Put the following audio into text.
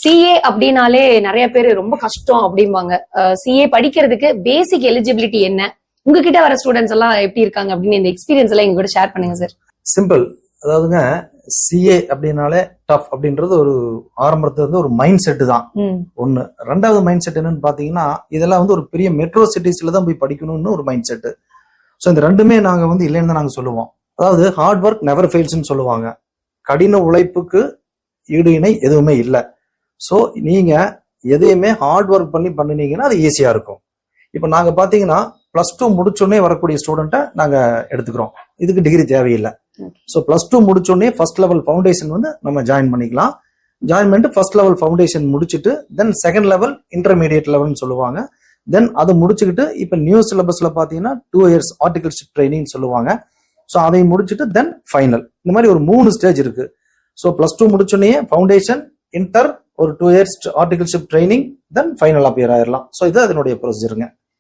CA அப்படின்னாலே நிறைய பேர் ரொம்ப கஷ்டம் அப்படிம்பாங்க. சிஏ படிக்கிறதுக்கு பேசிக் எலிஜிபிலிட்டி என்ன, உங்ககிட்ட வர ஸ்டூடெண்ட்ஸ் எல்லாம் எப்படி இருக்காங்க அப்படின்னு இந்த எக்ஸ்பீரியன்ஸ் எல்லாம் எங்க கூட ஷேர் பண்ணுங்க சார். சிம்பிள். அதாவதுங்க, சிஏ அப்படின்னாலே டஃப் அப்படின்றது ஒரு ஆரம்பத்துல இருந்து ஒரு மைண்ட் செட் தான் ஒண்ணு. ரெண்டாவது மைண்ட் செட் என்னன்னு பாத்தீங்கன்னா, இதெல்லாம் ஒரு பெரிய மெட்ரோ சிட்டிஸ்ல தான் போய் படிக்கணும்னு ஒரு மைண்ட் செட். ஸோ இந்த ரெண்டுமே நாங்க இல்லைன்னு தான் நாங்க சொல்லுவோம். அதாவது ஹார்ட் ஒர்க் நெவர் ஃபெயில்ஸ்ன்னு சொல்லுவாங்க. கடின உழைப்புக்கு ஈடு இணை எதுவுமே இல்லை. ஸோ நீங்க எதையுமே ஹார்ட் ஒர்க் பண்ணி பண்ணினீங்கன்னா அது ஈஸியா இருக்கும். இப்போ நாங்க பாத்தீங்கன்னா +2 முடிச்சோடனே வரக்கூடிய ஸ்டூடெண்ட்டை நாங்க எடுத்துக்கிறோம். இதுக்கு டிகிரி தேவையில்லை. ஸோ +2 முடிச்சோடனே ஃபர்ஸ்ட் லெவல் ஃபவுண்டேஷன் நம்ம ஜாயின் பண்ணிக்கலாம். ஜாயின் பண்ணிட்டு ஃபர்ஸ்ட் லெவல் ஃபவுண்டேஷன் முடிச்சுட்டு தென் செகண்ட் லெவல் இன்டர்மீடியட் லெவல்னு சொல்லுவாங்க. தென் அதை முடிச்சுக்கிட்டு இப்போ நியூ சிலபஸ்ல பாத்தீங்கன்னா 2 years ஆர்டிகல்ஷிப் ட்ரைனிங் சொல்லுவாங்க. ஸோ அதை முடிச்சுட்டு தென் ஃபைனல். இந்த மாதிரி ஒரு 3 ஸ்டேஜ் இருக்கு. ஸோ +2 முடிச்சோடனே ஃபவுண்டேஷன், இன்டர், ஒரு 2 years ஆர்டிகல்ஷிப் ட்ரைனிங், தென் ஃபைனல் அப்பியர் ஆயிடலாம். ஸோ இது அதனுடைய ப்ரொசீஜருங்க.